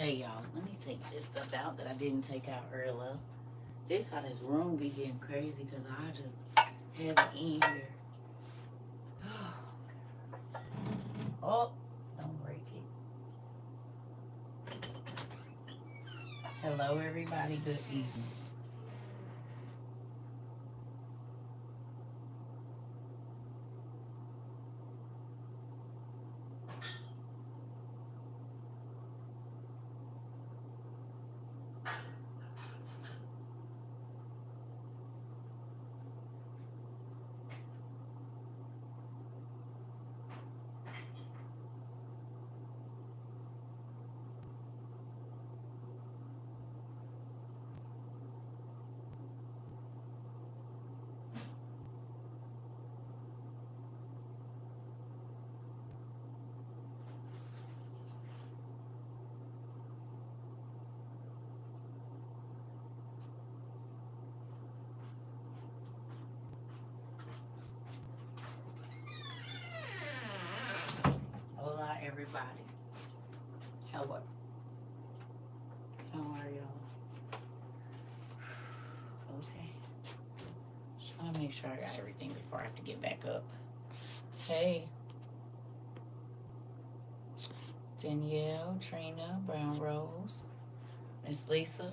Hey y'all, let me take this stuff out that I didn't take out earlier. This how this room be getting crazy because I just have it in here. Oh, don't break it. Hello everybody, good evening. Hola everybody. How are, how are y'all? Okay. Just want to make sure I got everything before I have to get back up. Hey, Danielle, Trina, Brown Rose, Miss Lisa,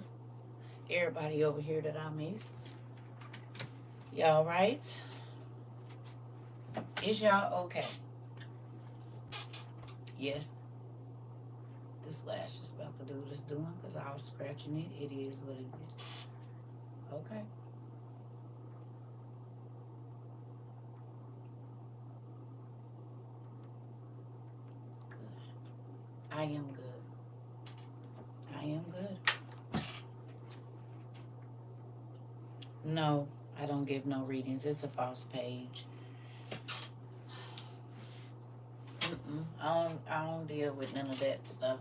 everybody over here that I missed. Y'all right? Is y'all okay? Yes. This lash is about to do what it's doing because I was scratching it. It is what it is. Okay. Good. I am good. I am good. No, I don't give no readings. It's a false page. I don't deal with none of that stuff.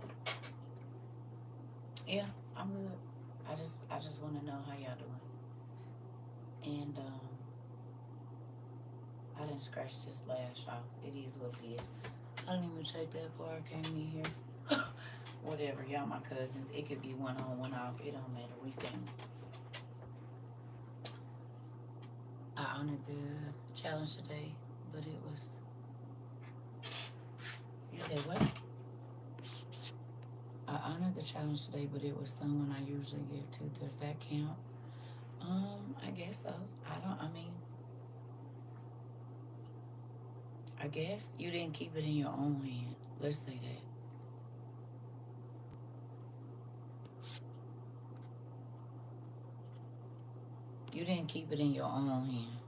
Yeah, I'm good. I just want to know how y'all doing. And I didn't scratch this lash off. It is what it is. I didn't even check that before I came in here. Whatever, y'all my cousins. It could be one on, one off. It don't matter. We family. I honored the challenge today, but it was. You said what? I honored the challenge today, but it was someone I usually give to. Does that count? I guess so. I guess you didn't keep it in your own hand. Let's say that. You didn't keep it in your own hand.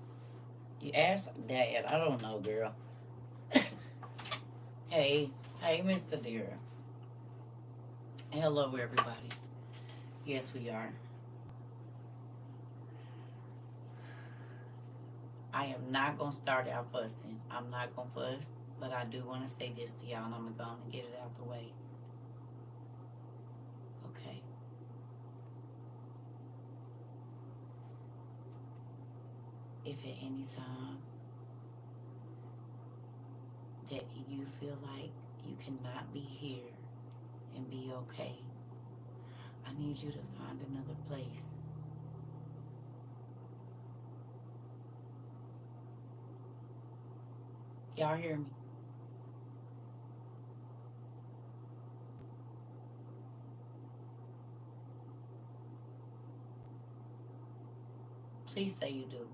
You asked Dad. I don't know, girl. Hey, Mr. Deer. Hello, everybody. Yes, we are. I am not gonna start out fussing. I'm not gonna fuss, but I do want to say this to y'all, and I'm gonna get it out the way. Okay. If at any time that you feel like you cannot be here and be okay, I need you to find another place. Y'all hear me? Please say you do.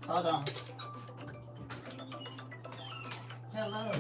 Hold on. Hello.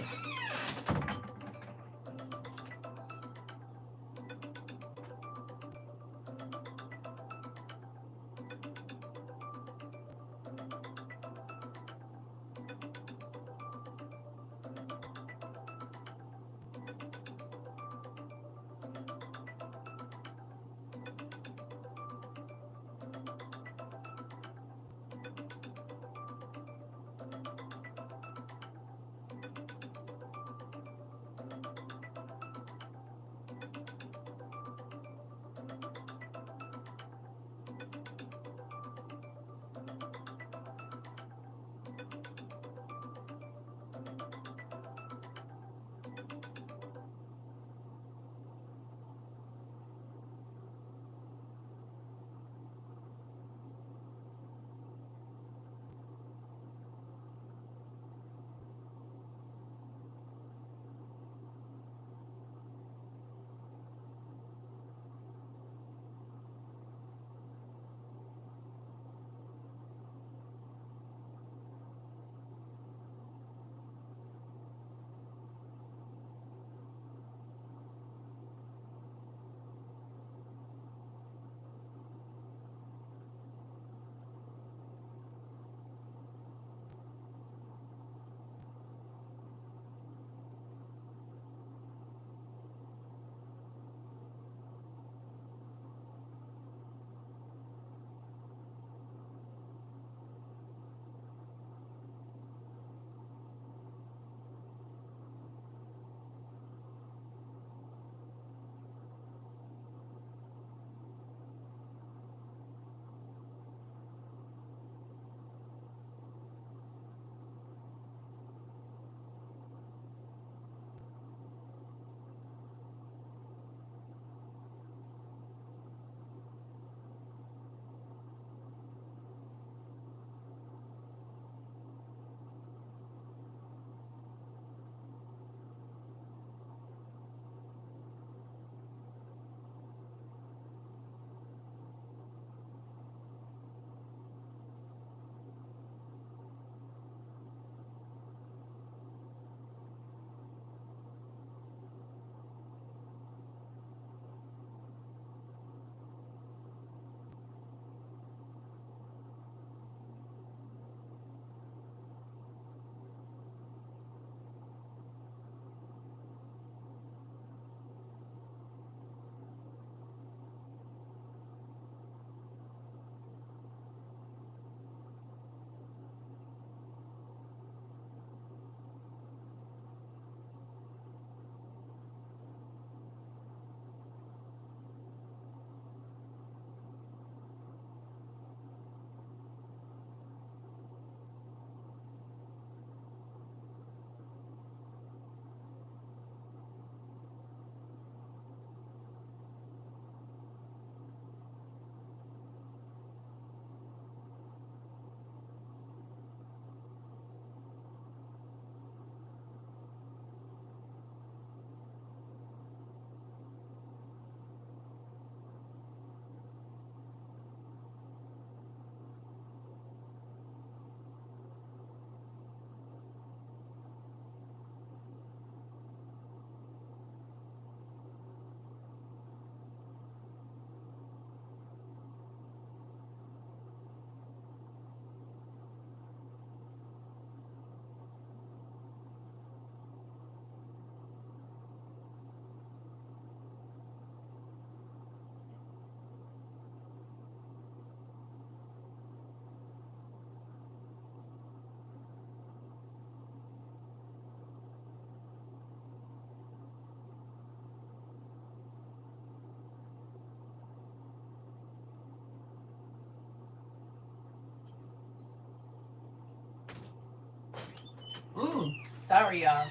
Sorry, y'all.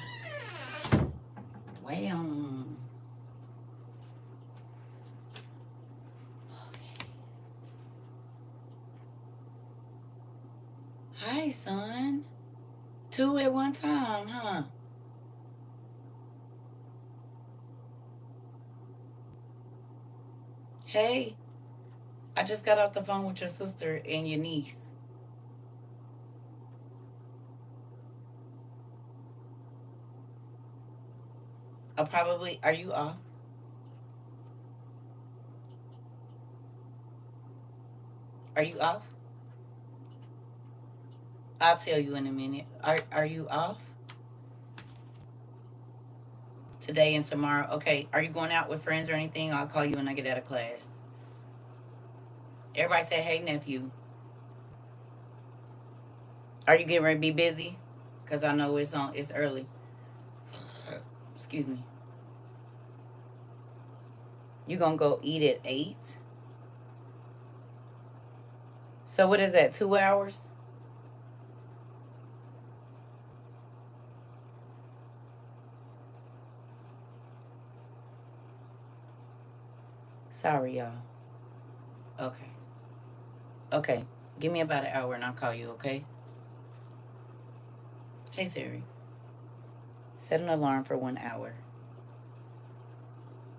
Wham. Okay. Hi, son. 2 at one time, huh? Hey, I just got off the phone with your sister and your niece. Are you off? Are you off? I'll tell you in a minute. Are you off today and tomorrow? Okay. Are you going out with friends or anything? I'll call you when I get out of class. Everybody say, hey, nephew. Are you getting ready to be busy? Because I know it's early. Excuse me. You gonna go eat at 8? So what is that, 2 hours? Sorry, y'all. Okay. Okay. Give me about an hour and I'll call you, okay? Hey, Siri. Set an alarm for 1 hour.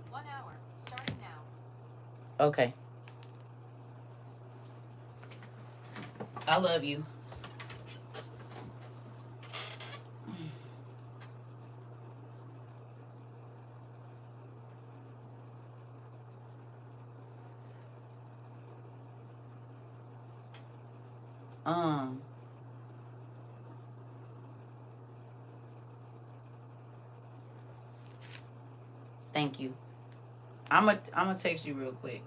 1 hour, starting now. Okay. I love you. Um, Thank you. I'm gonna text you real quick.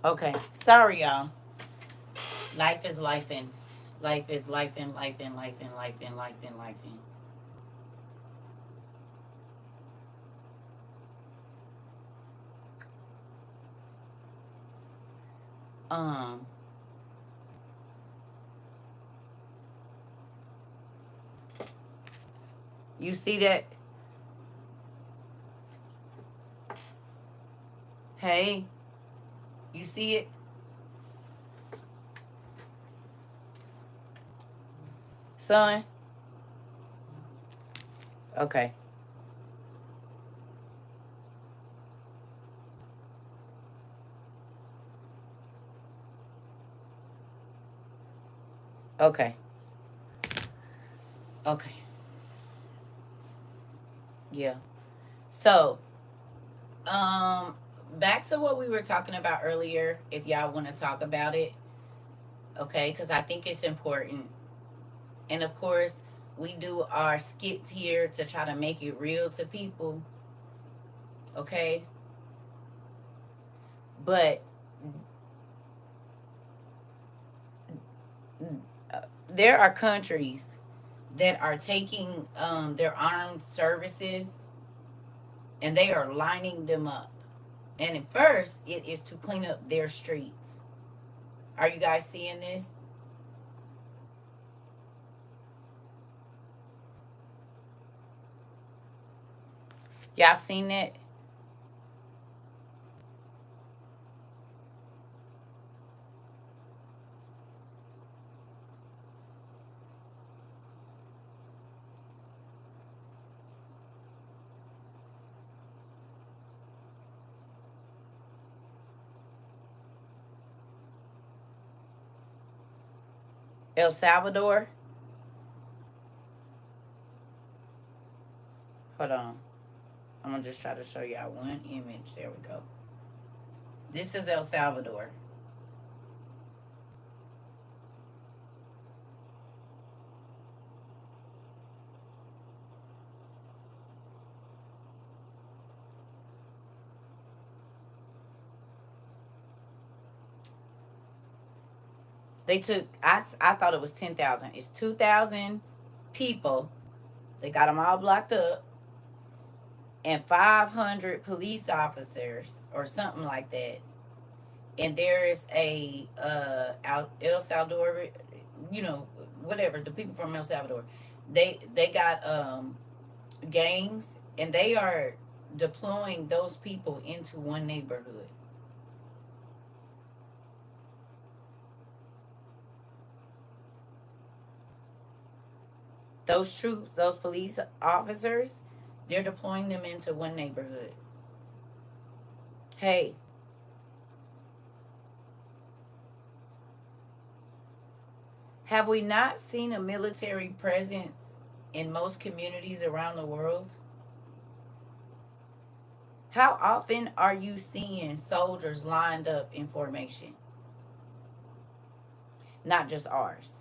Okay. Sorry, y'all. Life is life and life is life and life and life and life and life and life and. Um, you see that? Hey, you see it, son? Okay. Okay. Okay. Yeah. So, um, back to what we were talking about earlier. If y'all want to talk about it, okay? Because I think it's important. And of course, we do our skits here to try to make it real to people, okay? But there are countries that are taking their armed services and they are lining them up. And at first, it is to clean up their streets. Are you guys seeing this? Y'all seen that? El Salvador. Hold on. I'm going to just try to show y'all one image. There we go. This is El Salvador. They took, I thought it was 10,000. It's 2,000 people. They got them all blocked up. And 500 police officers or something like that. And there is a El Salvador, you know, whatever, the people from El Salvador. They got gangs, and they are deploying those people into one neighborhood. Those troops, those police officers, they're deploying them into one neighborhood. Hey, have we not seen a military presence in most communities around the world? How often are you seeing soldiers lined up in formation? Not just ours.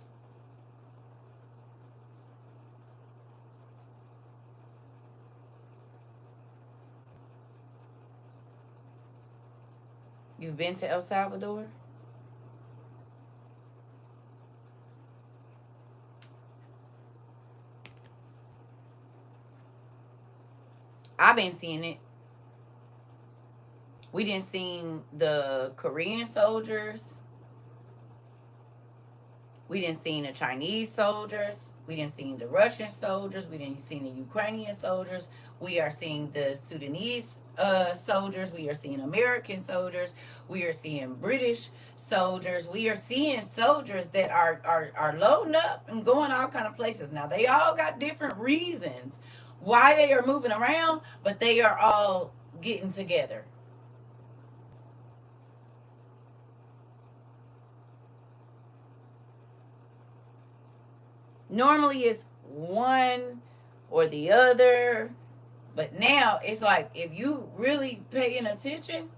You've been to El Salvador? I've been seeing it. We didn't see the Korean soldiers. We didn't see the Chinese soldiers. We didn't see the Russian soldiers. We didn't see the Ukrainian soldiers. We are seeing the Sudanese soldiers. We are seeing American soldiers. We are seeing British soldiers. We are seeing soldiers that are loading up and going all kind of places. Now, they all got different reasons why they are moving around, but they are all getting together. Normally it's one or the other, but now it's like if you really paying attention,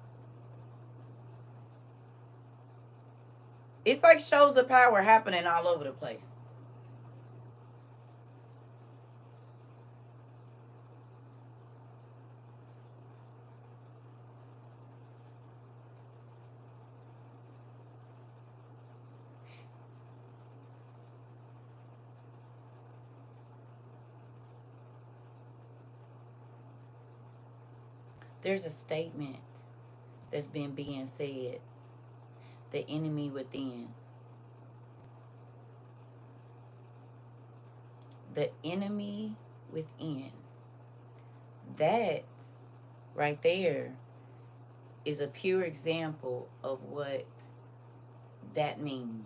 it's like shows of power happening all over the place. There's a statement that's been being said: the enemy within. The enemy within. That right there is a pure example of what that means.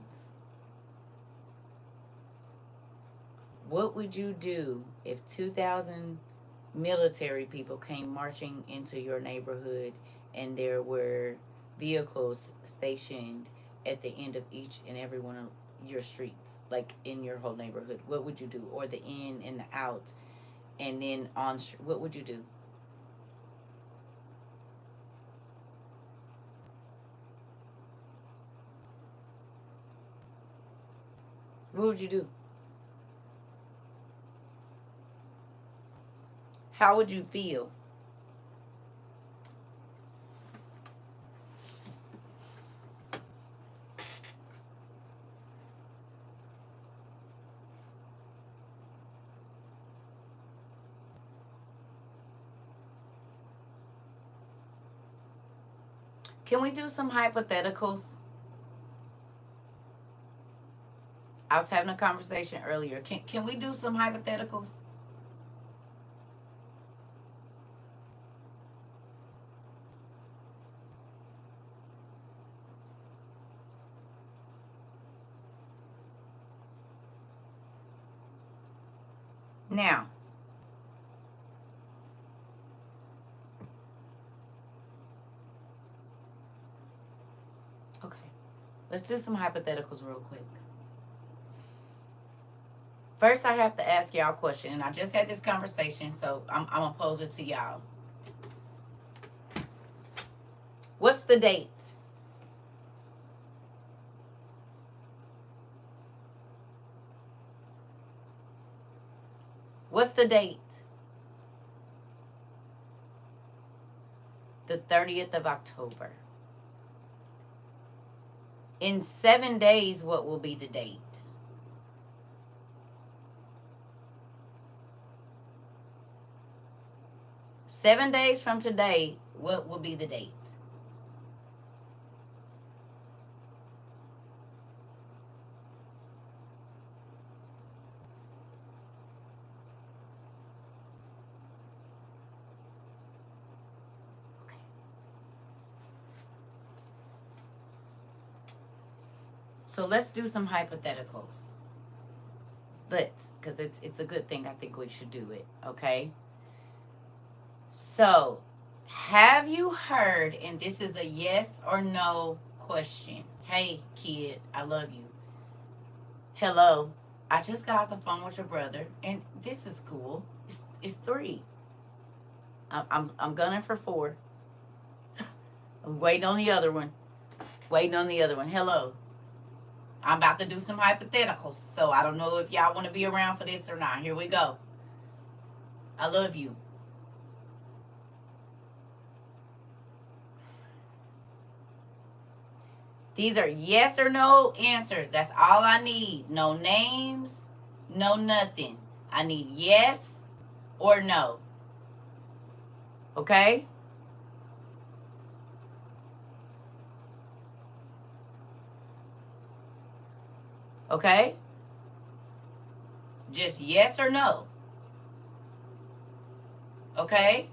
What would you do if 2,000 military people came marching into your neighborhood and there were vehicles stationed at the end of each and every one of your streets, like in your whole neighborhood? What would you do? Or the in and the out, and then on, what would you do? What would you do? How would you feel? Can we do some hypotheticals? I was having a conversation earlier. Can we do some hypotheticals? Now, okay, let's do some hypotheticals real quick. First, I have to ask y'all a question, and I just had this conversation, so I'm gonna pose it to y'all. What's the date? What's the date? The 30th of October. In 7 days, what will be the date? Seven days from today, what will be the date? Okay. So let's do some hypotheticals. Let's, because it's a good thing. I think we should do it. Okay. So, have you heard, and this is a yes or no question. Hey, kid, I love you. Hello, I just got off the phone with your brother, and this is cool. It's 3. I'm gunning for 4. I'm waiting on the other one. Hello. I'm about to do some hypotheticals, so I don't know if y'all want to be around for this or not. Here we go. I love you. These are yes or no answers. That's all I need. No names, no nothing. I need yes or no. Okay? Okay? Just yes or no. Okay?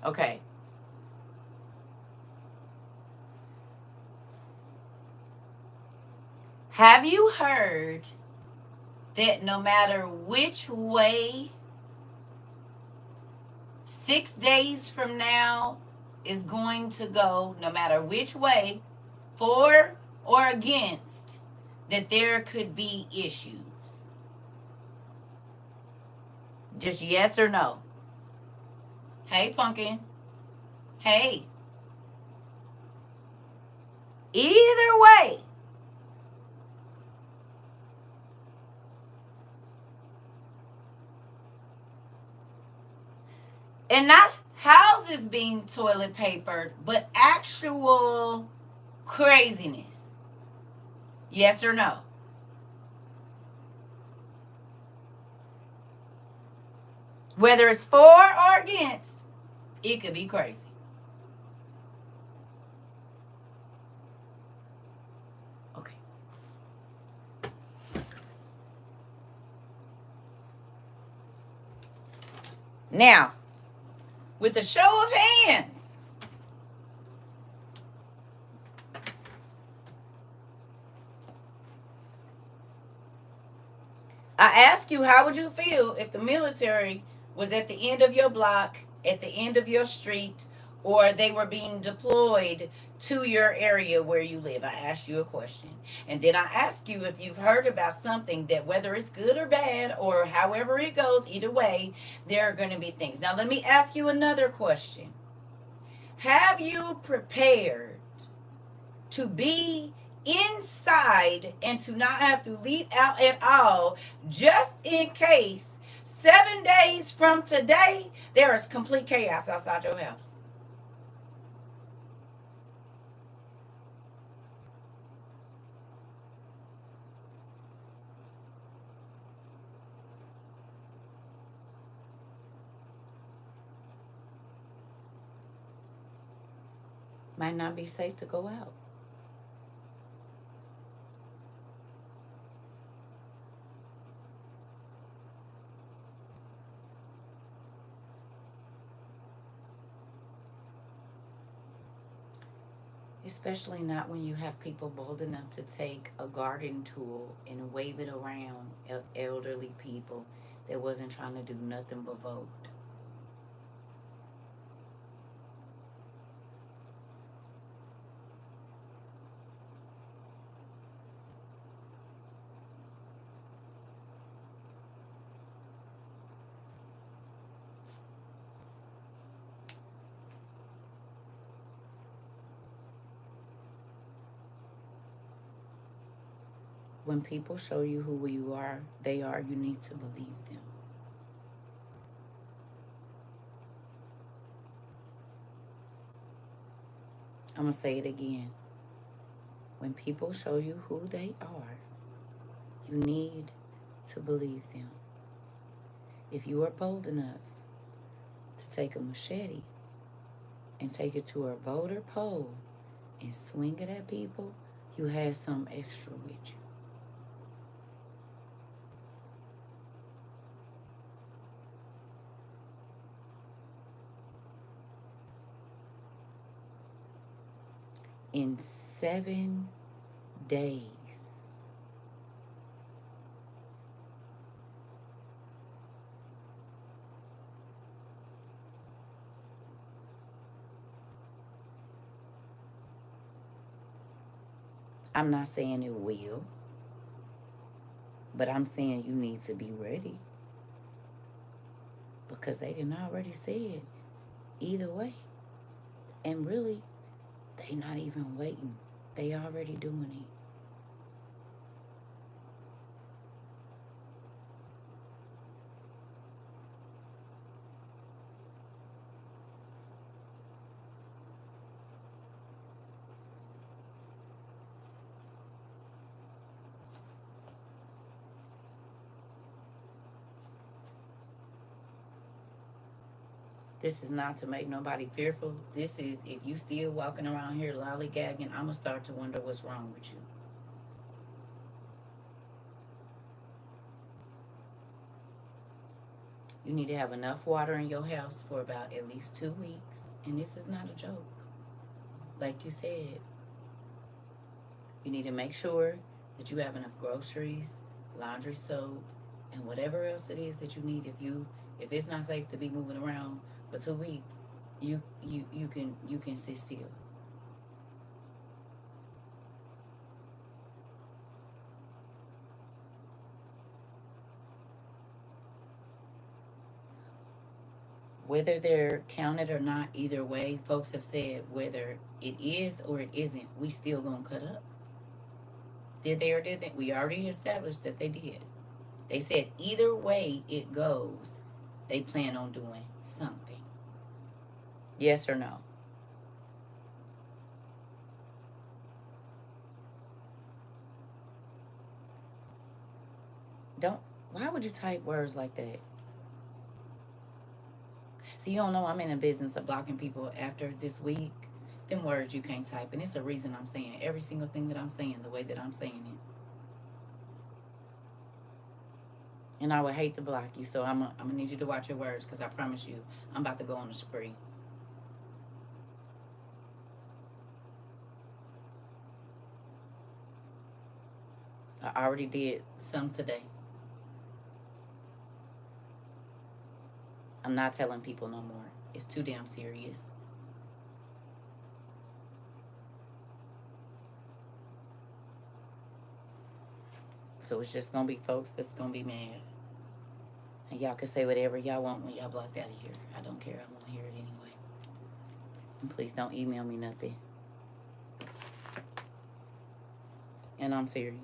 Okay. Have you heard that no matter which way 6 days from now is going to go, no matter which way, for or against, that there could be issues? Just yes or no. Hey, pumpkin. Hey. Either way. And not houses being toilet papered, but actual craziness. Yes or no? Whether it's for or against, it could be crazy. Okay. Now, with a show of hands, I ask you, how would you feel if the military was at the end of your block, at the end of your street, or they were being deployed to your area where you live? I asked you a question. And then I ask you if you've heard about something that, whether it's good or bad, or however it goes, either way, there are going to be things. Now, let me ask you another question. Have you prepared to be inside and to not have to leave out at all, just in case 7 days from today there is complete chaos outside your house? Might not be safe to go out. Especially not when you have people bold enough to take a garden tool and wave it around elderly people that wasn't trying to do nothing but vote. When people show you who you are, you need to believe them. I'm going to say it again. When people show you who they are, you need to believe them. If you are bold enough to take a machete and take it to a voter poll and swing it at people, you have some extra with you. In 7 days, I'm not saying it will, but I'm saying you need to be ready, because they didn't already say it either way. And really, they not even waiting. They already doing it. This is not to make nobody fearful. This is, if you still walking around here lollygagging, I'm going to start to wonder what's wrong with you. You need to have enough water in your house for about at least 2 weeks. And this is not a joke. Like you said, you need to make sure that you have enough groceries, laundry soap, and whatever else it is that you need. If it's not safe to be moving around for 2 weeks, you can sit still. Whether they're counted or not, either way, folks have said whether it is or it isn't, we still gonna cut up. Did they or did they? We already established that they did. They said either way it goes, they plan on doing something. Yes or no? Don't. Why would you type words like that? So you don't know I'm in the business of blocking people after this week. Them words you can't type, and it's a reason I'm saying every single thing that I'm saying the way that I'm saying it. And I would hate to block you, so I'm gonna need you to watch your words, because I promise you, I'm about to go on a spree. I already did some today. I'm not telling people no more. It's too damn serious. So it's just gonna be folks that's gonna be mad. And y'all can say whatever y'all want when y'all blocked out of here. I don't care. I won't hear it anyway. And please don't email me nothing. And I'm serious.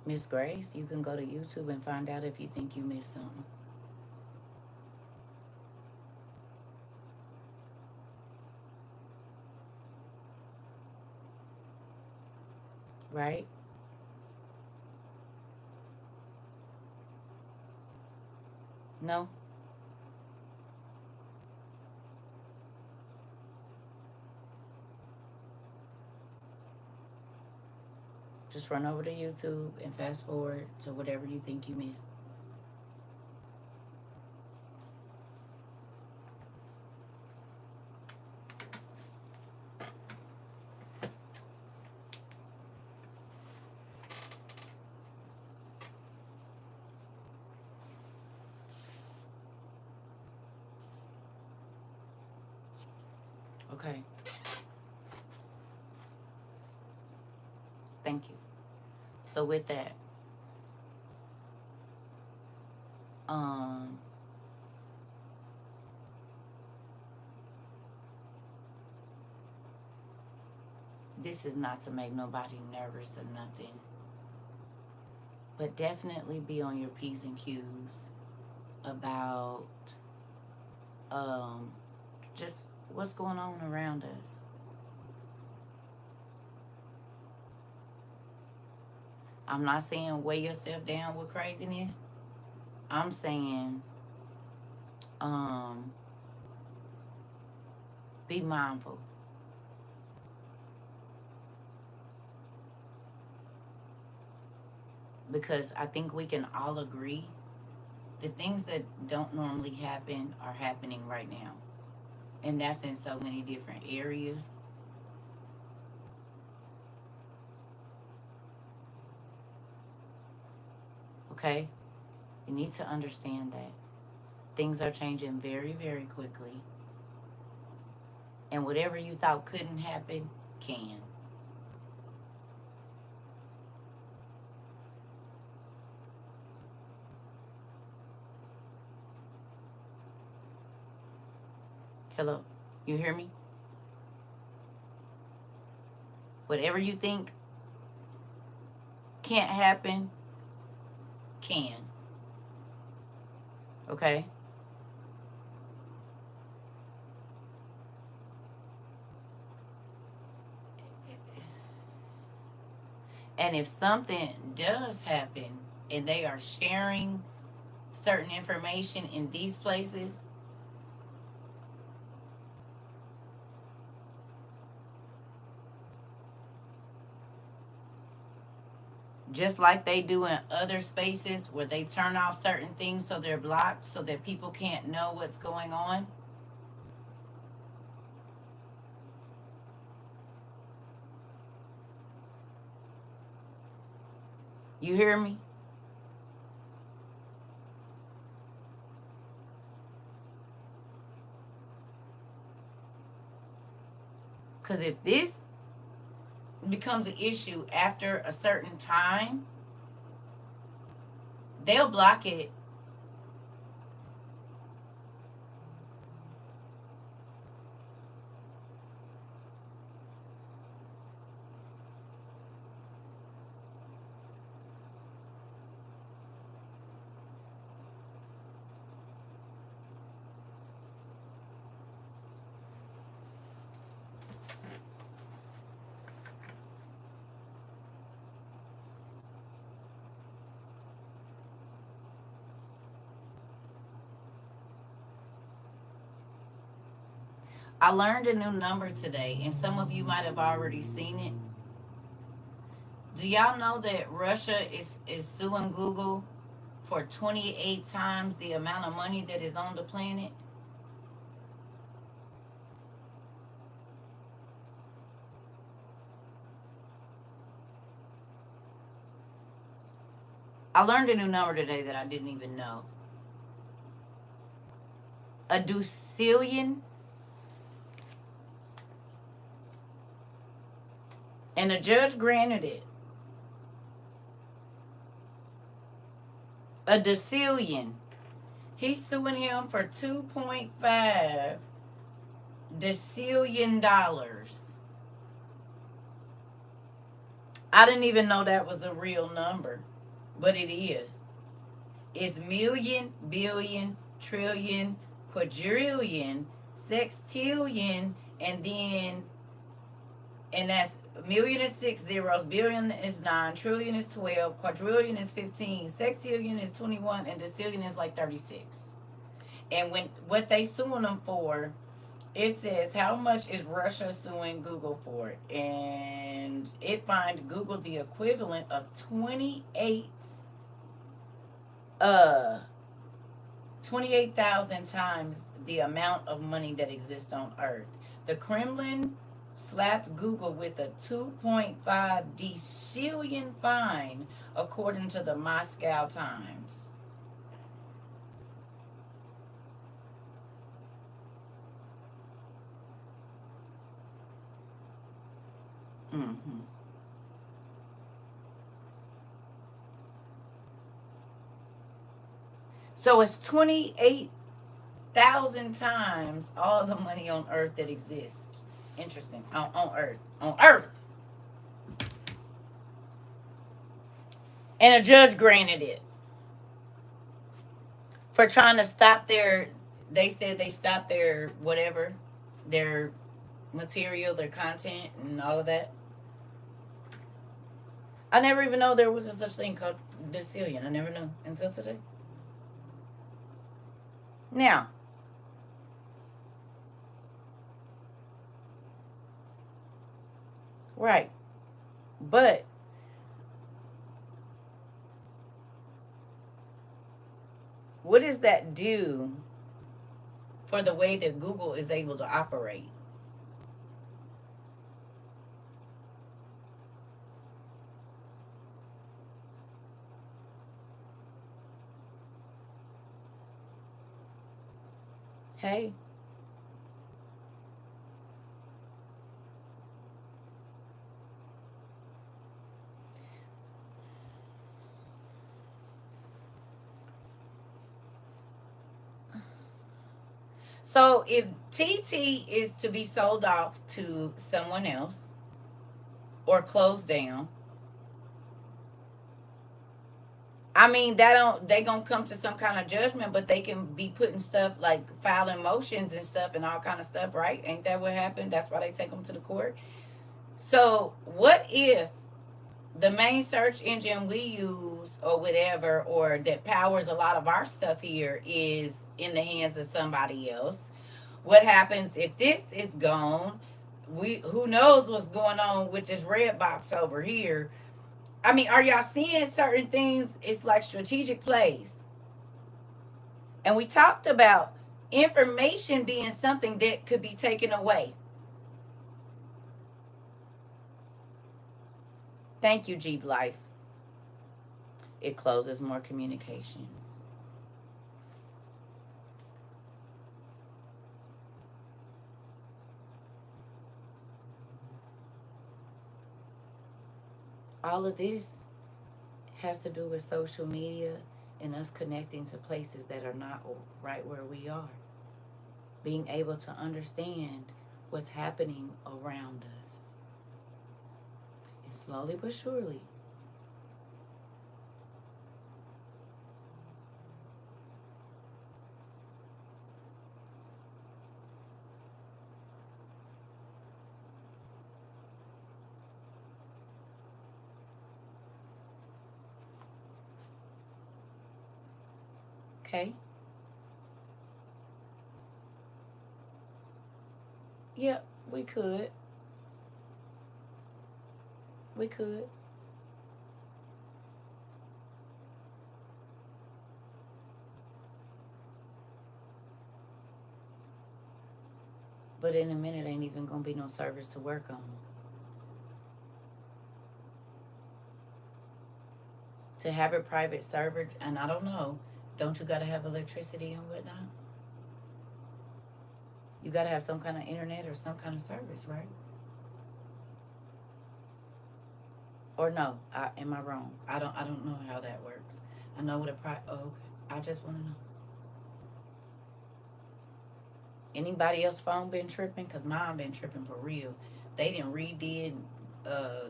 Miss Grace, you can go to YouTube and find out if you think you missed something. Right? No? Just run over to YouTube and fast forward to whatever you think you missed. Okay. Thank you. So with that, um, this is not to make nobody nervous or nothing, but definitely be on your P's and Q's about um, just what's going on around us. I'm not saying weigh yourself down with craziness. I'm saying um, be mindful. Because I think we can all agree the things that don't normally happen are happening right now. And that's in so many different areas. Okay? You need to understand that things are changing very, very quickly. And whatever you thought couldn't happen, can. Hello? You hear me? Whatever you think can't happen, can. Okay? And if something does happen and they are sharing certain information in these places, just like they do in other spaces where they turn off certain things so they're blocked so that people can't know what's going on. You hear me? Because if this becomes an issue after a certain time, they'll block it. I learned a new number today, and some of you might have already seen it. Do y'all know that Russia is suing Google for 28 times the amount of money that is on the planet? I learned a new number today that I didn't even know. A decillion. And the judge granted it. A decillion. He's suing him for $2.5 decillion. I didn't even know that was a real number. but it is. It's million, billion, trillion, quadrillion, sextillion, and that's million is 6 zeros, billion is 9, trillion is 12, quadrillion is 15, sextillion is 21, and decillion is like 36. And when what they suing them for, it says how much is Russia suing Google for, and it fined Google the equivalent of uh 28,000 times the amount of money that exists on Earth. The Kremlin slapped Google with a 2.5 decillion fine, according to the Moscow Times. Mm-hmm. So it's 28,000 times all the money on Earth that exists. Interesting. On Earth. On Earth. And a judge granted it for trying to stop their. They said they stopped their whatever, their material, their content, and all of that. I never even know there was a such thing called decillion. I never knew until today. Now, right, but what does that do for the way that Google is able to operate? Hey, so if TT is to be sold off to someone else or closed down, I mean that don't they gonna come to some kind of judgment, but they can be putting stuff like filing motions and stuff and all kind of stuff, right? Ain't that what happened? That's why they take them to the court. So what if the main search engine we use or whatever, or that powers a lot of our stuff here, is in the hands of somebody else? What happens if this is gone? We who knows what's going on with this red box over here. I mean, are y'all seeing certain things? It's like strategic plays. And we talked about information being something that could be taken away. Thank you, Jeep Life. It closes more communications. All of this has to do with social media and us connecting to places that are not right where we are. Being able to understand what's happening around us. And slowly but surely, okay? Yep, we could. We could. But in a minute, ain't even gonna be no servers to work on. To have a private server, and I don't know, don't you gotta have electricity and whatnot? You gotta have some kind of internet or some kind of service, right? Or no? Am I wrong? I don't know how that works. I know what a oh, okay. I just want to know. Anybody else phone been tripping? Cause mine been tripping for real. They didn't redid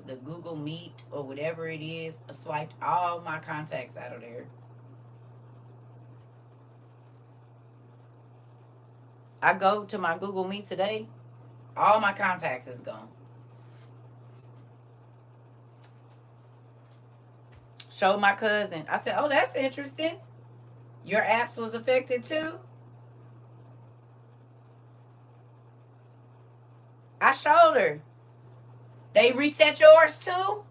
the Google Meet or whatever it is, swiped all my contacts out of there. I go to my Google Meet today, all my contacts is gone. Showed my cousin. I said, oh, that's interesting. Your apps was affected too? I showed her. They reset yours too?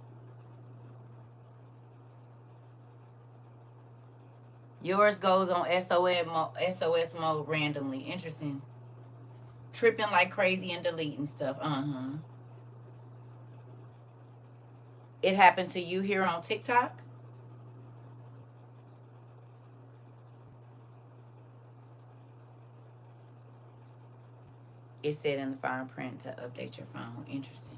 Yours goes on SOS mode randomly. Interesting. Tripping like crazy and deleting stuff. It happened to you here on TikTok? It said in the fine print to update your phone. Interesting.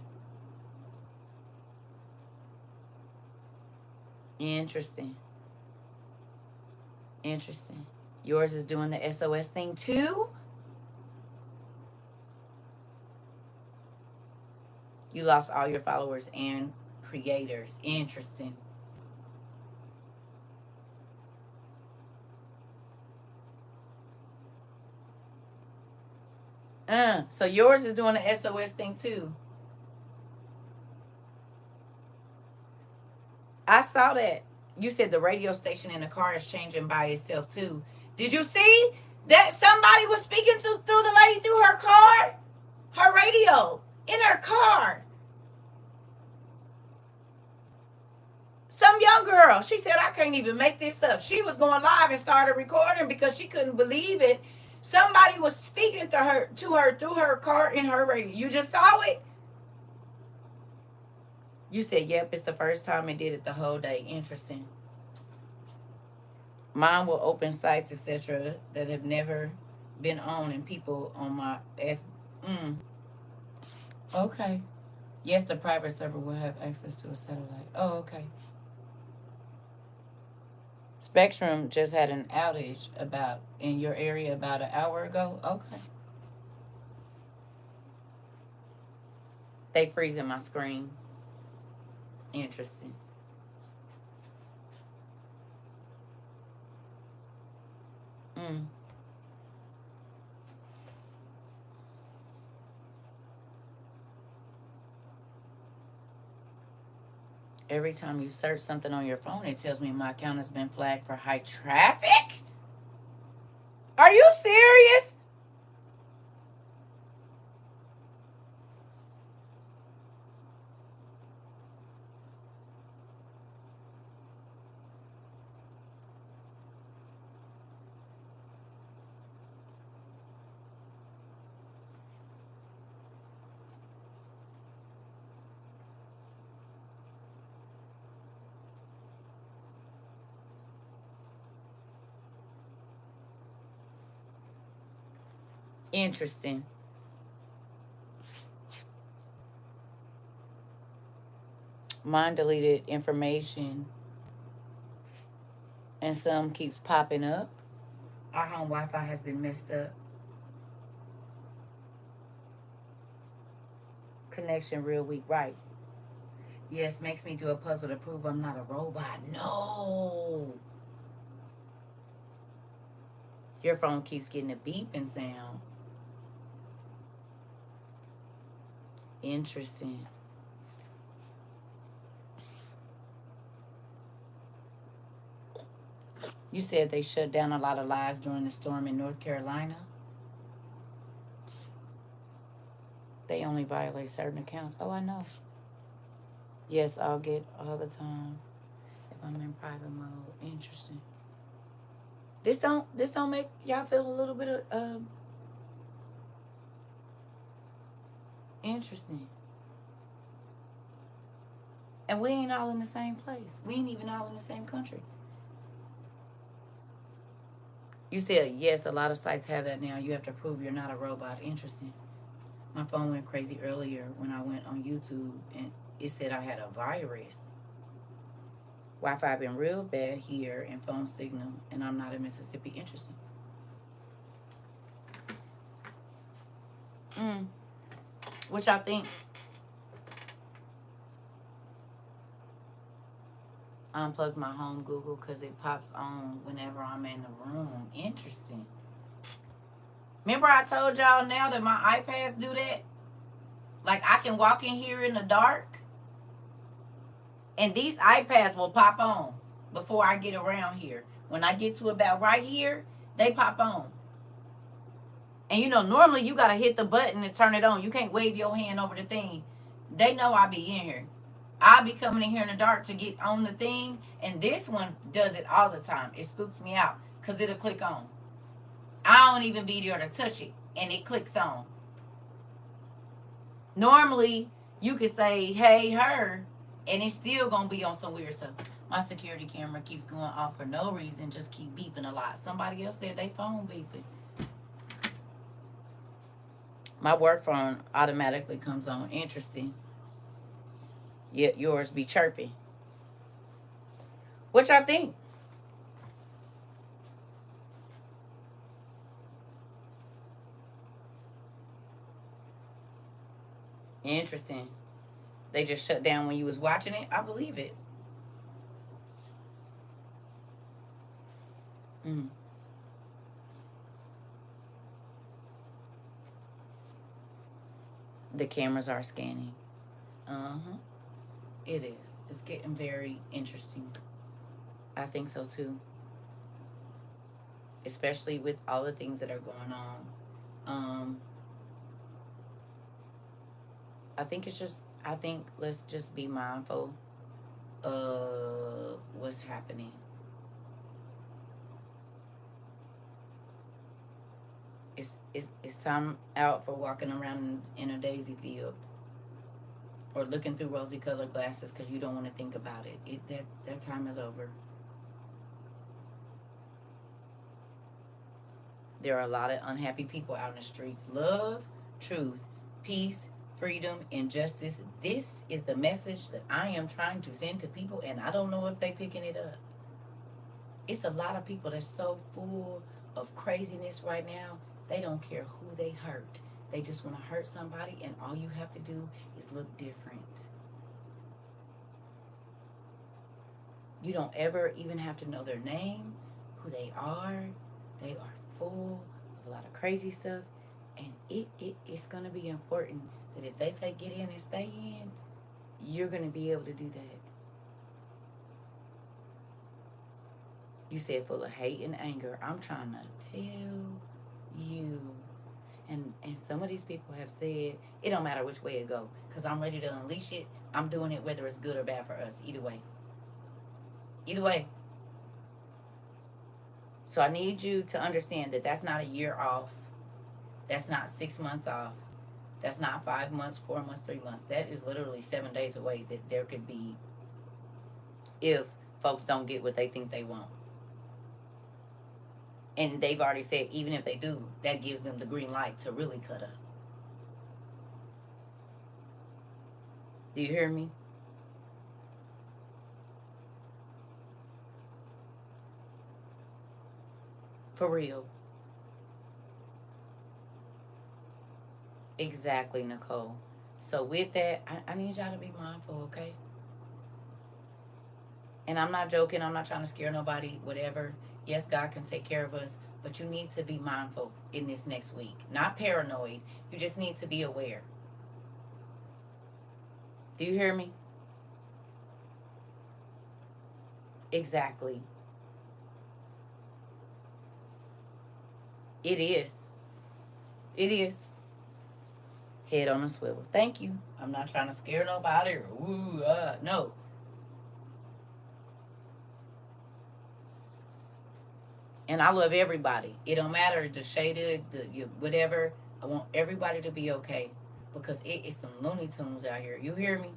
Interesting. Interesting. Yours is doing the SOS thing too? You lost all your followers and creators. Interesting. So yours is doing the SOS thing too. I saw that. You said the radio station in the car is changing by itself too. Did you see that somebody was speaking through the lady through her car? Her radio in her car. Some young girl. She said, I can't even make this up. She was going live and started recording because she couldn't believe it. Somebody was speaking to her through her car in her radio. You just saw it? You said, yep, it's the first time it did it the whole day. Interesting. Mine will open sites, etc., that have never been on, and people on my Okay. Yes, the private server will have access to a satellite. Oh, okay. Spectrum just had an outage about in your area about an hour ago. Okay. They freezing my screen. Interesting. Every time you search something on your phone, it tells me my account has been flagged for high traffic. Are you serious? Interesting. Mine deleted information and some keeps popping up. Our home Wi-Fi has been messed up. Connection real weak. Right. Yes, makes me do a puzzle to prove I'm not a robot. No. Your phone keeps getting a beeping sound. Interesting. You said they shut down a lot of lives during the storm in North Carolina. They only violate certain accounts. Oh, I know. Yes, I'll get all the time if I'm in private mode. Interesting. This don't make y'all feel a little bit of interesting. And we ain't all in the same place. We ain't even all in the same country. You said, yes, a lot of sites have that now. You have to prove you're not a robot. Interesting. My phone went crazy earlier when I went on YouTube and it said I had a virus. Wi-Fi been real bad here and phone signal, and I'm not in Mississippi. Interesting. What y'all think? I unplugged my home Google because it pops on whenever I'm in the room. Interesting. Remember I told y'all now that my iPads do that? Like I can walk in here in the dark and these iPads will pop on before I get around here. When I get to about right here, they pop on. And you know, normally you gotta hit the button and turn it on. You can't wave your hand over the thing. They know I be in here. I be coming in here in the dark to get on the thing, and this one does it all the time. It spooks me out because it'll click on. I don't even be there to touch it, and it clicks on. Normally, you could say, hey, her, and it's still going to be on some weird stuff. My security camera keeps going off for no reason, just keep beeping a lot. Somebody else said they phone beeping. My work phone automatically comes on. Interesting. Yet yours be chirping. What y'all think? Interesting. They just shut down when you was watching it? I believe it. Mm. The cameras are scanning. Uh-huh. It is. It's getting very interesting. I think so too. Especially with all the things that are going on. I think let's just be mindful of what's happening. It's time out for walking around in a daisy field or looking through rosy colored glasses because you don't want to think about it. That time is over. There are a lot of unhappy people out in the streets. Love, truth, peace, freedom, and justice. This is the message that I am trying to send to people, and I don't know if they picking it up. It's a lot of people that's so full of craziness right now. They don't care who they hurt. They just want to hurt somebody, and all you have to do is look different. You don't ever even have to know their name, who they are. They are full of a lot of crazy stuff, and it's going to be important that if they say get in and stay in, you're going to be able to do that. You said full of hate and anger. I'm trying to tell you. And some of these people have said, it don't matter which way it go, because I'm ready to unleash it. I'm doing it whether it's good or bad for us. Either way. Either way. So I need you to understand that that's not a year off. That's not 6 months off. That's not 5 months, 4 months, 3 months. That is literally 7 days away that there could be, if folks don't get what they think they want. And they've already said, even if they do, that gives them the green light to really cut up. Do you hear me? For real. Exactly, Nicole. So with that, I need y'all to be mindful, okay? And I'm not joking. I'm not trying to scare nobody, whatever. Yes, God can take care of us, but you need to be mindful in this next week. Not paranoid. You just need to be aware. Do you hear me? Exactly. It is. It is. Head on a swivel. Thank you. I'm not trying to scare nobody or no. And I love everybody. It don't matter the shaded, whatever. I want everybody to be okay because it is some Looney Tunes out here. You hear me?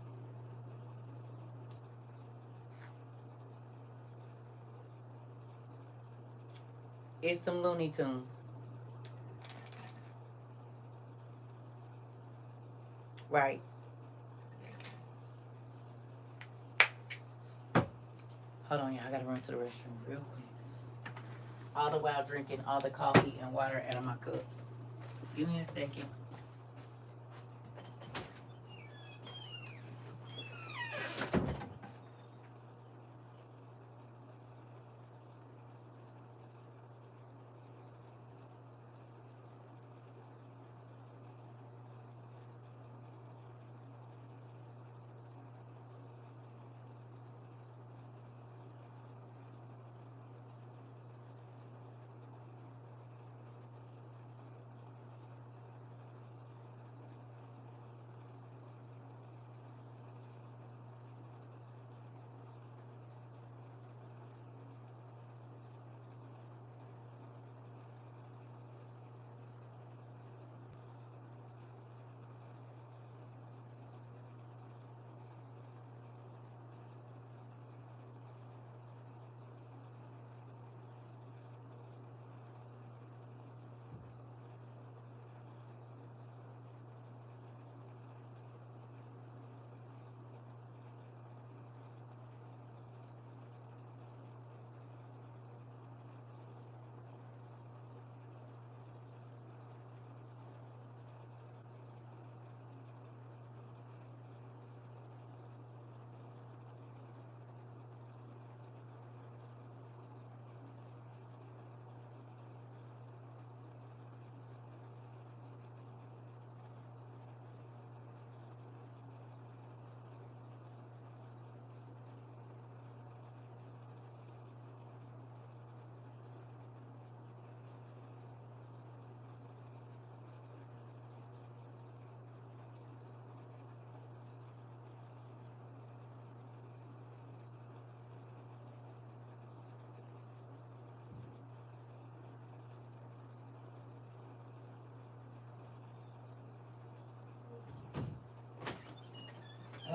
It's some Looney Tunes. Right. Hold on, y'all. I gotta run to the restroom real quick. All the while drinking all the coffee and water out of my cup. Give me a second.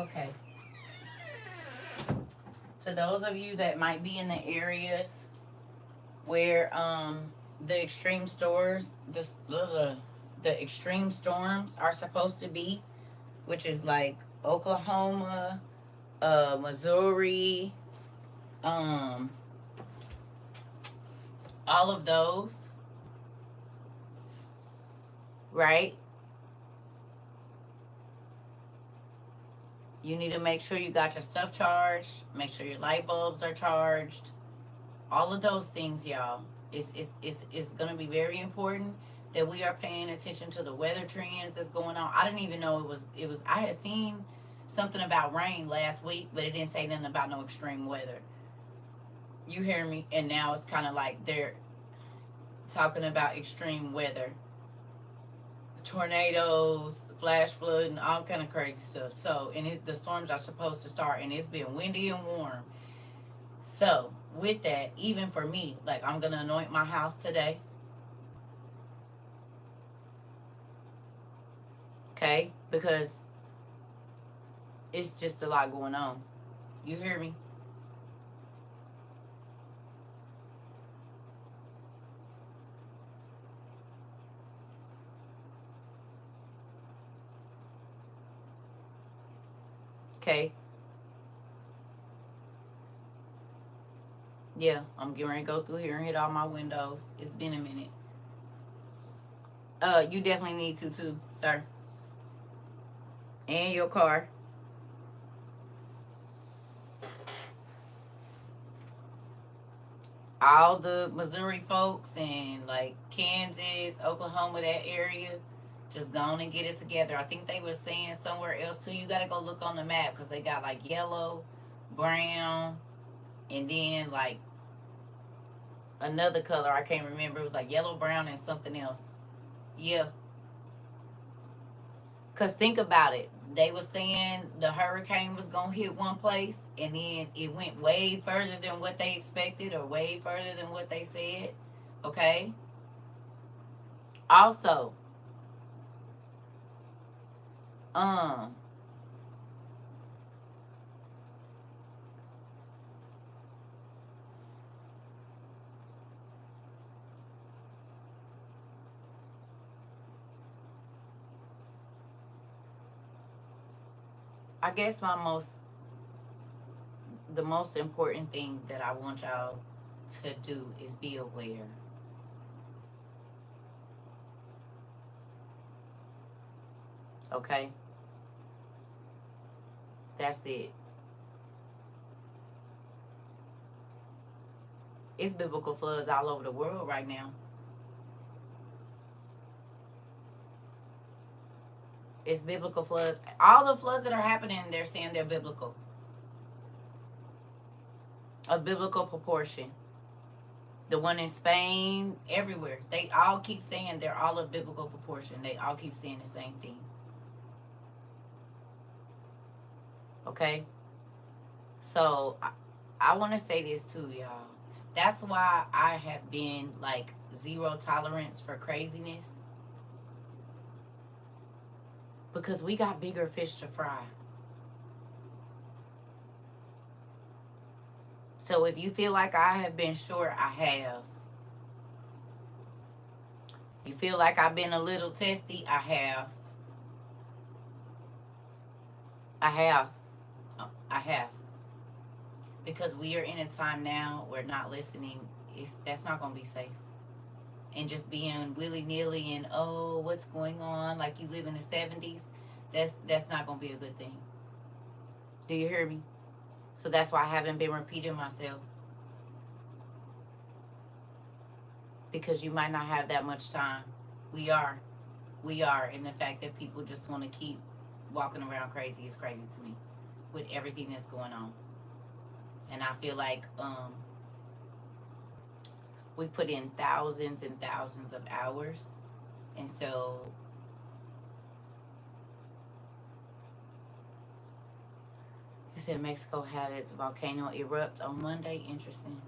Okay. To those of you that might be in the areas where the extreme stores the extreme storms are supposed to be, which is like Oklahoma, Missouri, um, all of those, right? You need to make sure you got your stuff charged, make sure your light bulbs are charged, all of those things, y'all. It's going to be very important that we are paying attention to the weather trends that's going on. I didn't even know it was I had seen something about rain last week, but it didn't say nothing about no extreme weather. You hear me? And now it's kind of like they're talking about extreme weather, tornadoes, flash flood, and all kind of crazy stuff. So, and the storms are supposed to start, and it's been windy and warm. So, with that, even for me, like I'm gonna anoint my house today. Okay, because it's just a lot going on. You hear me? Okay. Yeah, I'm getting ready to go through here and hit all my windows. It's been a minute. You definitely need to too, sir. And your car. All the Missouri folks and like Kansas, Oklahoma, that area, just go on and get it together. I think they were saying somewhere else too. You gotta go look on the map because they got like yellow, brown, and then like another color I can't remember. It was like yellow, brown, and something else. Yeah, cause think about it. They were saying the hurricane was gonna hit one place, and then it went way further than what they expected, or way further than what they said. Okay. Also, um, I guess the most important thing that I want y'all to do is be aware. Okay, that's it. It's biblical floods all over the world right now. It's biblical floods. All the floods that are happening, they're saying they're biblical, of biblical proportion. The one in Spain, everywhere, they all keep saying they're all of biblical proportion. They all keep saying the same thing. Okay, so I want to say this too, y'all. That's why I have been like zero tolerance for craziness, because we got bigger fish to fry. So if you feel like I have been short, I have. You feel like I've been a little testy, I have. I have. I have. Because we are in a time now where not listening is that's not gonna be safe. And just being willy nilly and oh, what's going on? Like you live in the 70s, that's not gonna be a good thing. Do you hear me? So that's why I haven't been repeating myself. Because you might not have that much time. We are. We are. And the fact that people just want to keep walking around crazy is crazy to me with everything that's going on. And I feel like we put in thousands and thousands of hours. And so you said Mexico had its volcano erupt on Monday. Interesting.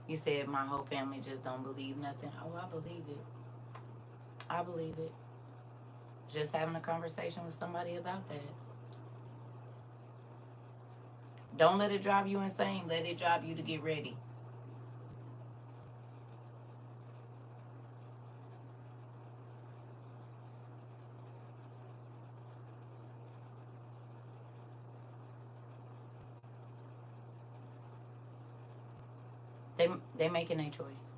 You said my whole family just don't believe nothing. Oh, I believe it. I believe it. Just having a conversation with somebody about that. Don't let it drive you insane. Let it drive you to get ready. They making a choice.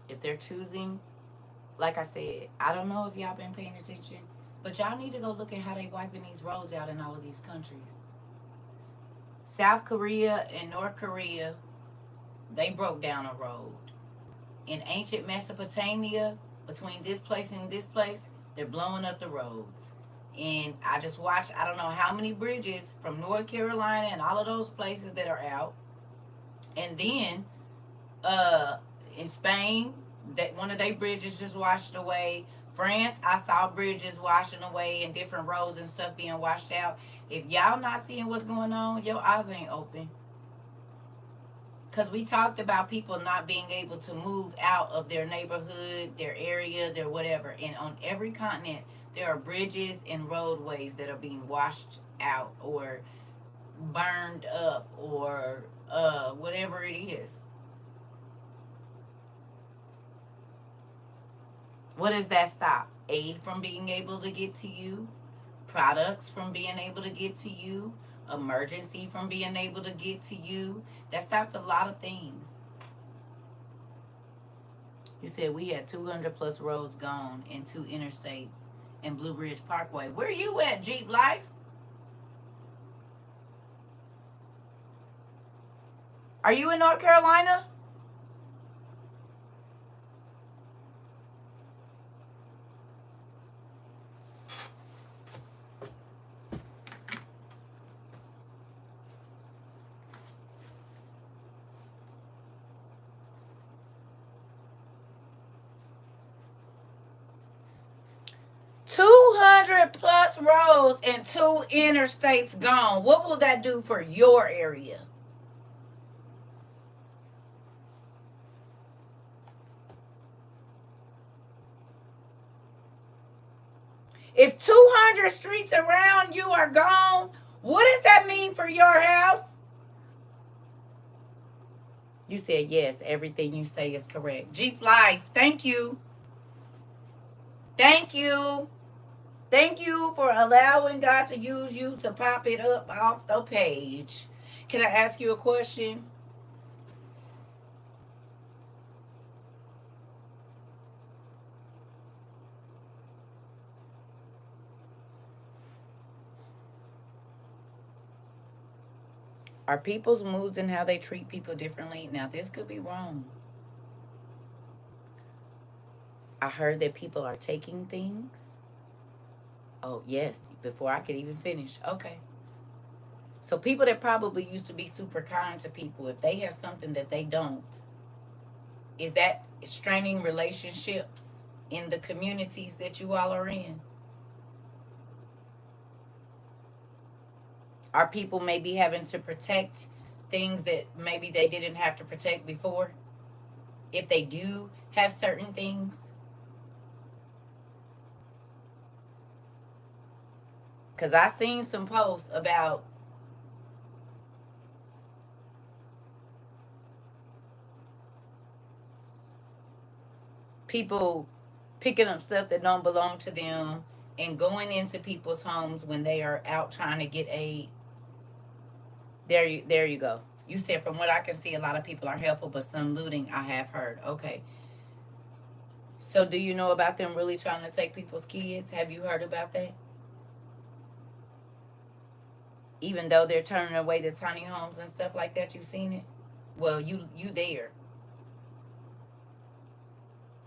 If they're choosing, like I said, I don't know if y'all been paying attention, but y'all need to go look at how they wiping these roads out in all of these countries. South Korea and North Korea, they broke down a road. In ancient Mesopotamia, between this place and this place, they're blowing up the roads. And I just watched, I don't know how many bridges from North Carolina and all of those places that are out. And then uh in Spain, that one of their bridges just washed away. France, I saw bridges washing away and different roads and stuff being washed out. If y'all not seeing what's going on, your eyes ain't open. Because we talked about people not being able to move out of their neighborhood, their area, their whatever. And on every continent, there are bridges and roadways that are being washed out or burned up or whatever it is. What does that stop? Aid from being able to get to you, products from being able to get to you, emergency from being able to get to you. That stops a lot of things. You said we had 200 plus roads gone and 2 interstates and Blue Ridge Parkway. Where you at, Jeep Life? Are you in North Carolina? $200 plus roads and 2 interstates gone. What will that do for your area? If 200 streets around you are gone, what does that mean for your house? You said yes, everything you say is correct. Jeep Life, thank you. Thank you. Thank you for allowing God to use you to pop it up off the page. Can I ask you a question? Are people's moods and how they treat people differently? Now, this could be wrong. I heard that people are taking things. Oh, yes, before I could even finish. Okay. So, people that probably used to be super kind to people, if they have something that they don't, is that straining relationships in the communities that you all are in? Are people maybe having to protect things that maybe they didn't have to protect before? If they do have certain things? Because I seen some posts about people picking up stuff that don't belong to them and going into people's homes when they are out trying to get aid. There you go. You said from what I can see, a lot of people are helpful, but some looting I have heard. Okay. So do you know about them really trying to take people's kids? Have you heard about that? Even though they're turning away the tiny homes and stuff like that, you've seen it? Well, you there.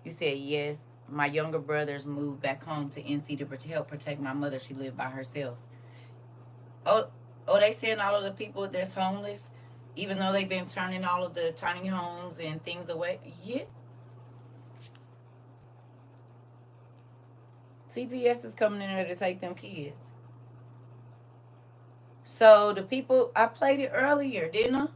You said yes. My younger brothers moved back home to NC to help protect my mother. She lived by herself. Oh, oh, they saying all of the people that's homeless, even though they've been turning all of the tiny homes and things away. Yeah, CPS is coming in there to take them kids. So the people, I played it earlier, didn't I?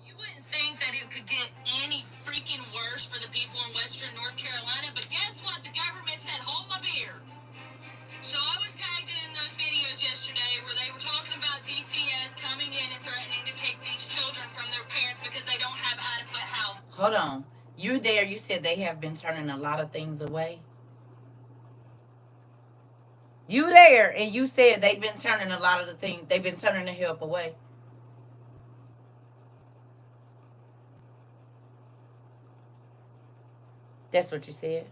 You wouldn't think that it could get any freaking worse for the people in Western North Carolina, but guess what? The government said, hold my beer. So I was tagged in those videos yesterday where they were talking about DCS coming in and threatening to take these children from their parents because they don't have adequate housing. Hold on. You there, you said they have been turning a lot of things away. You there, and you said they've been turning a lot of the things, they've been turning the help away. That's what you said.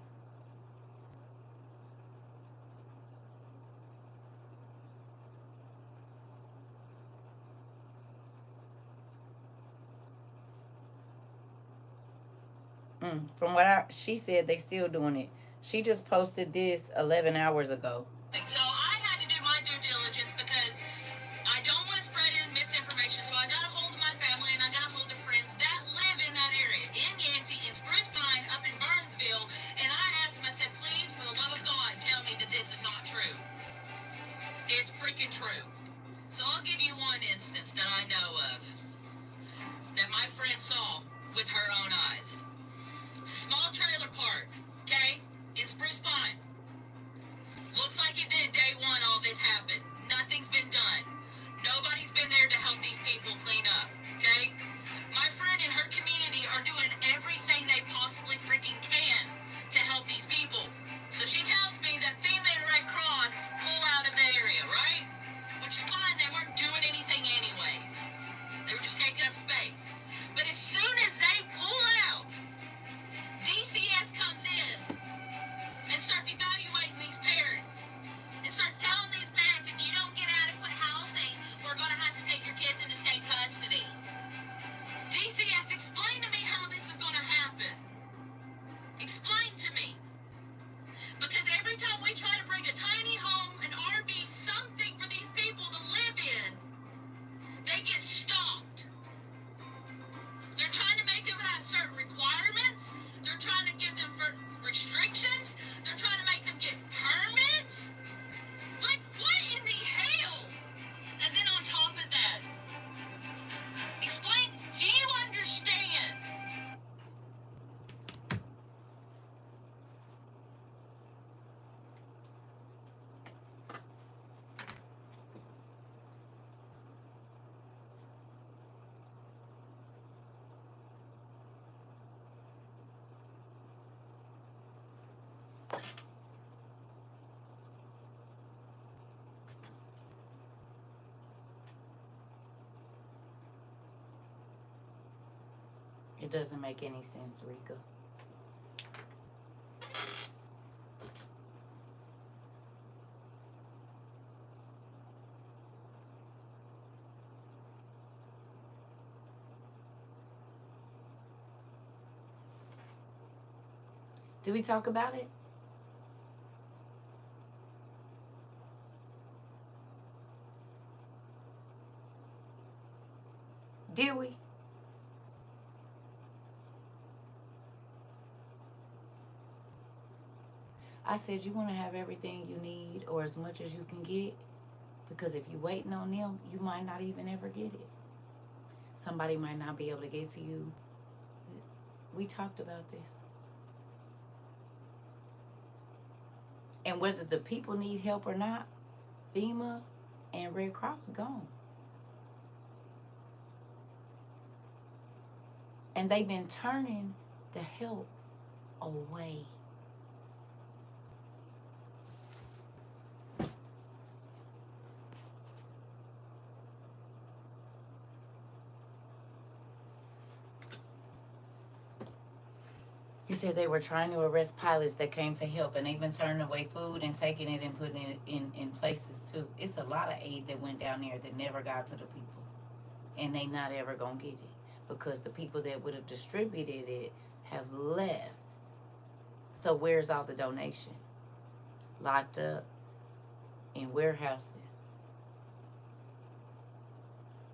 From what she said, they still doing it. She just posted this 11 hours ago. So I had to do my due diligence because I don't want to spread misinformation. So I got a hold of my family and I got a hold of friends that live in that area, in Yancey, in Spruce Pine, up in Burnsville. And I asked them, I said, please, for the love of God, tell me that this is not true. It's freaking true. So I'll give you one instance that I know of that my friend saw with her own eyes. It's a small trailer park, okay, in Spruce Pine. Looks like it did day one all this happened. Nothing's been done. Nobody's been there to help these people clean up, okay? My friend and her community are doing everything they possibly freaking can to help these people. So she tells me that FEMA and Red Cross pull out of the area, right? Which is fine, they weren't doing anything anyways. They were just taking up space. But as soon as they pull out, DCS comes in and starts evaluating these parents. And starts telling these parents, if you don't get adequate housing, we're going to have to take your kids into state custody. DCS, explain to me how this is going to happen. Explain to me. Because every time we try to bring a tiny home, an RV, something for these people to live in, they get stopped. They're trying to make them have certain requirements. They're trying to give them restrictions. They're trying to make them get permits. Like, what in the hell? And then on top of that, explain, do you understand? It doesn't make any sense, Rika. Did we talk about it? Did we? I said you want to have everything you need or as much as you can get, because if you're waiting on them, you might not even ever get it. Somebody might not be able to get to you. We talked about this. And whether the people need help or not, FEMA and Red Cross gone. And they've been turning the help away. You said they were trying to arrest pilots that came to help, and they've been turning away food and taking it and putting it in places too. It's a lot of aid that went down there that never got to the people. And they not ever gonna get it because the people that would have distributed it have left. So where's all the donations? Locked up in warehouses.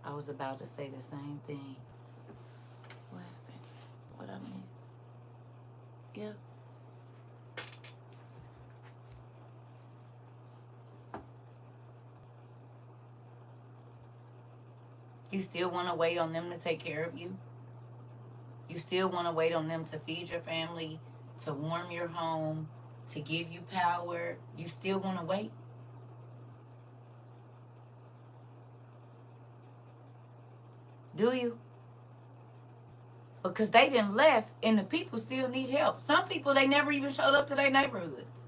I was about to say the same thing. What happened? What I missed? Yeah. You still want to wait on them to take care of you? You still want to wait on them to feed your family, to warm your home, to give you power. You still want to wait? Do you? Because they didn't left and the people still need help. Some people, they never even showed up to their neighborhoods.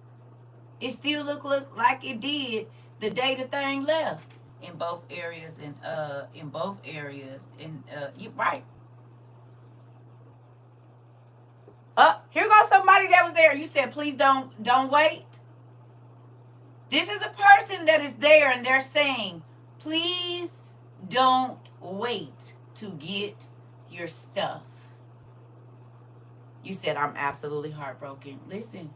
It still look like it did the day the thing left in both areas. And in both areas, and you right. Here goes somebody that was there. You said, please don't wait. This is a person that is there and they're saying, please don't wait to get your stuff. You said, I'm absolutely heartbroken. Listen,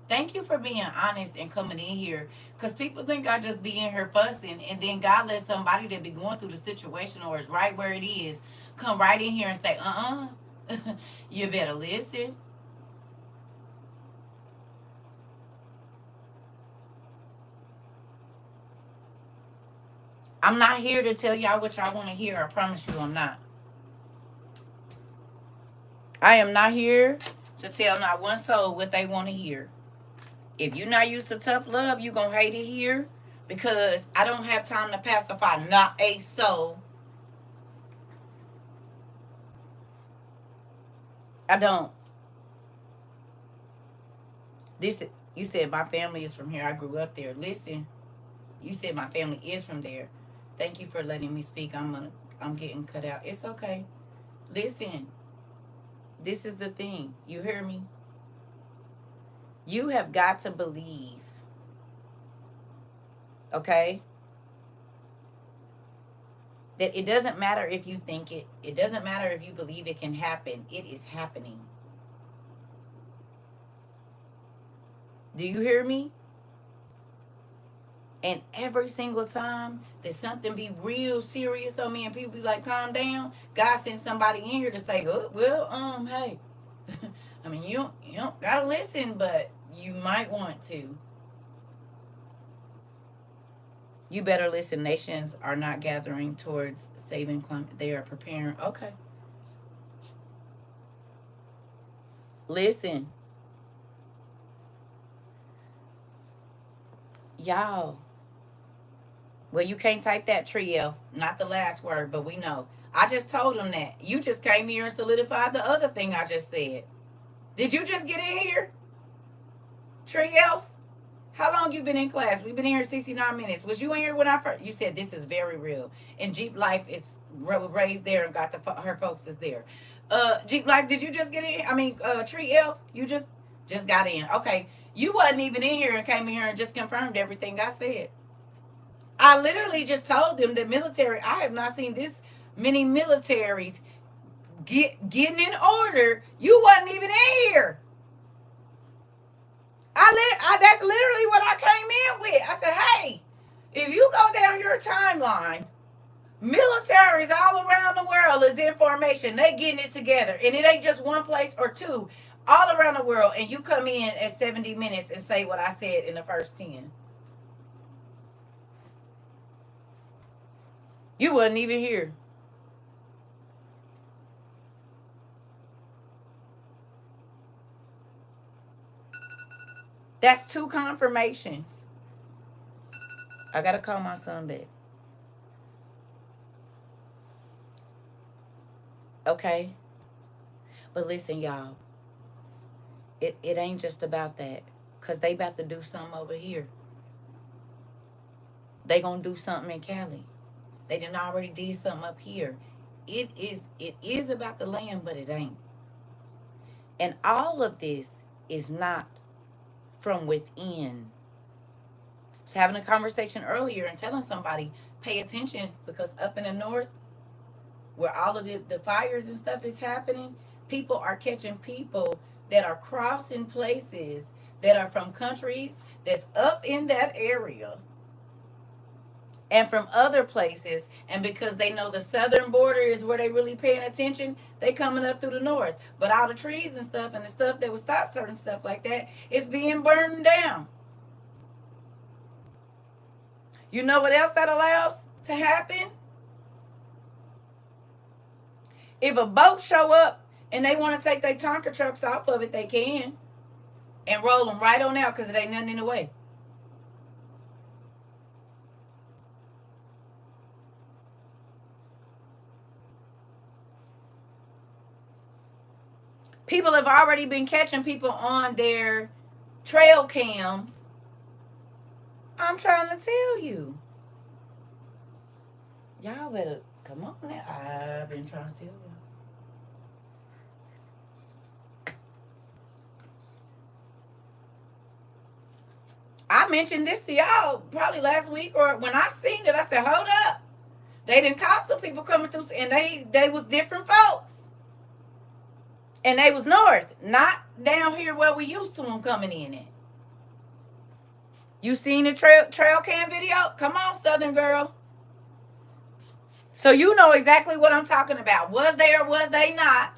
thank you for being honest and coming in here, because people think I just be in here fussing, and then God lets somebody that be going through the situation or is right where it is come right in here and say, you better listen. I'm not here to tell y'all what y'all want to hear. I promise you I'm not. I am not here to tell not one soul what they want to hear. If you're not used to tough love, you're going to hate it here, because I don't have time to pacify not a soul. I don't. This, you said my family is from here. I grew up there. Listen, you said my family is from there. Thank you for letting me speak. I'm getting cut out. It's okay. Listen, this is the thing. You hear me? You have got to believe. Okay? That it doesn't matter if you think it. It doesn't matter if you believe it can happen. It is happening. Do you hear me? And every single time that something be real serious on me and people be like, calm down, God sends somebody in here to say, oh, well, hey. I mean, you don't gotta listen, but you might want to. You better listen. Nations are not gathering towards saving climate. They are preparing. Okay. Listen. Y'all. Well, you can't type that, Trio. Not the last word, but we know. I just told him that. You just came here and solidified the other thing I just said. Did you just get in here? Trio? How long you been in class? We've been in here 69 minutes. Was you in here when I first? You said this is very real. And Jeep Life is raised there and got her folks is there. Jeep Life, did you just get in? I mean, Tree Elf, you just got in. Okay. You wasn't even in here and came in here and just confirmed everything I said. I literally just told them that military, I have not seen this many militaries getting in order. You wasn't even in here. That's literally what I came in with. I said, hey, if you go down your timeline, militaries all around the world is in formation. They getting it together. And it ain't just one place or two. All around the world. And you come in at 70 minutes and say what I said in the first 10. You wasn't even here. That's 2 confirmations. I gotta call my son back. Okay? But listen, y'all. It ain't just about that. Because they about to do something over here. They gonna do something in Cali. They done already did something up here. It is about the land, but it ain't. And all of this is not from within. I was having a conversation earlier and telling somebody, pay attention, because up in the north, where all of the fires and stuff is happening, people are catching people that are crossing places that are from countries that's up in that area and from other places. And because they know the southern border is where they really paying attention, they coming up through the north. But all the trees and stuff and the stuff that would stop certain stuff like that is being burned down. You know what else that allows to happen? If a boat show up and they want to take their Tonka trucks off of it, they can. And roll them right on out because it ain't nothing in the way. People have already been catching people on their trail cams. I'm trying to tell you. Y'all better come on now. I've been trying to tell you. I mentioned this to y'all probably last week, or when I seen it, I said, hold up. They didn't caught some people coming through, and they was different folks. And they was north, not down here where we used to them coming in at. You seen the trail cam video? Come on, Southern girl. So you know exactly what I'm talking about. Was they or was they not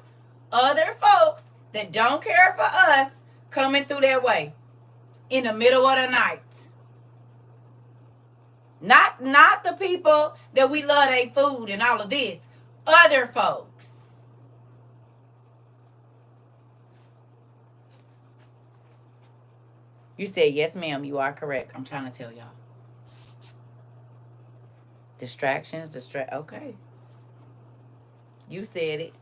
other folks that don't care for us coming through their way in the middle of the night? Not the people that we love their food and all of this. Other folks. You said, yes, ma'am, you are correct. I'm trying to tell y'all. Distractions, okay. You said it.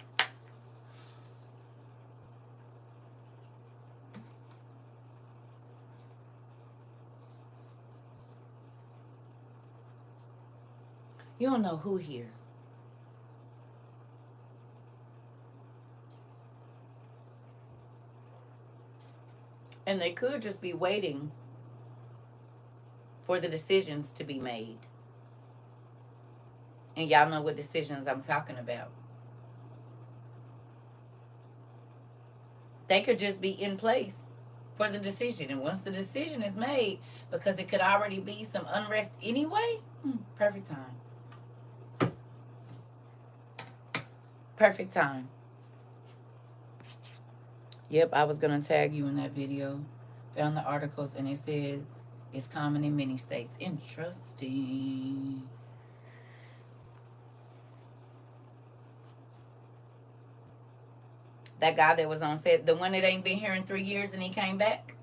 You don't know who here. And they could just be waiting for the decisions to be made. And y'all know what decisions I'm talking about. They could just be in place for the decision. And once the decision is made, because it could already be some unrest anyway, perfect time. Perfect time. Yep, I was going to tag you in that video. Found the articles, and it says it's common in many states. Interesting. That guy that was on set, the one that ain't been here in 3 years and he came back.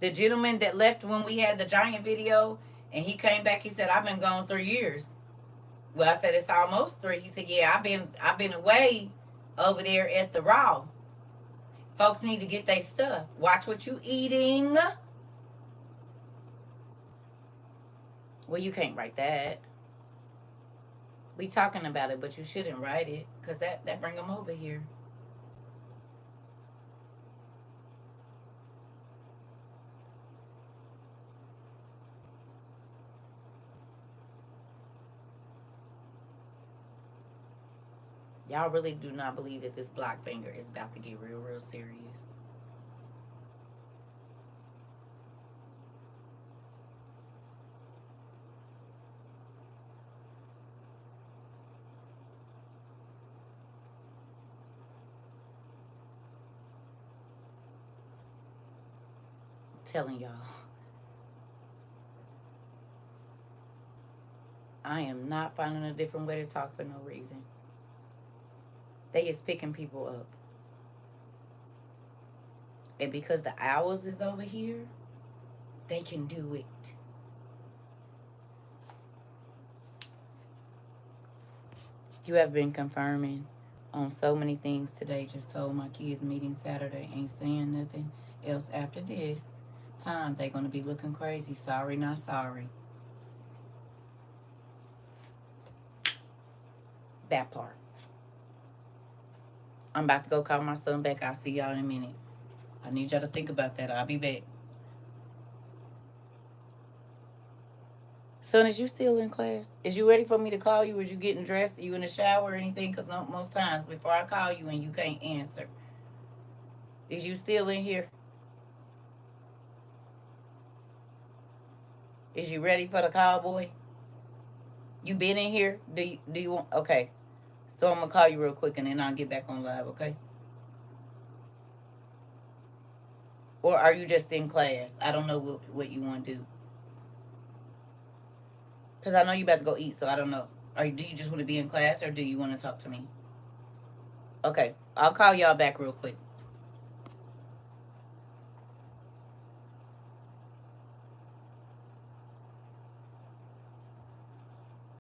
The gentleman that left when we had the giant video and he came back, he said, I've been gone 3 years. Well, I said, it's almost 3. He said, yeah, I've been away over there at the Raw. Folks need to get their stuff. Watch what you eating. Well, you can't write that. We talking about it, but you shouldn't write it, because that bring them over here. Y'all really do not believe that this block banger is about to get real serious. I'm telling y'all. I am not finding a different way to talk for no reason. They is picking people up. And because the owls is over here, they can do it. You have been confirming on so many things today. Just told my kids meeting Saturday. Ain't saying nothing else after this time. They gonna be looking crazy. Sorry, not sorry. That part. I'm about to go call my son back. I'll see y'all in a minute. I need y'all to think about that. I'll be back. Son, is you still in class? Is you ready for me to call you? Is you getting dressed? Are you in the shower or anything? Because most times before I call you and you can't answer. Is you still in here? Is you ready for the call, boy? You been in here? Do you want? Okay. So I'm going to call you real quick and then I'll get back on live, okay? Or are you just in class? I don't know what you want to do. Because I know you about to go eat, so I don't know. Do you just want to be in class or do you want to talk to me? Okay, I'll call y'all back real quick.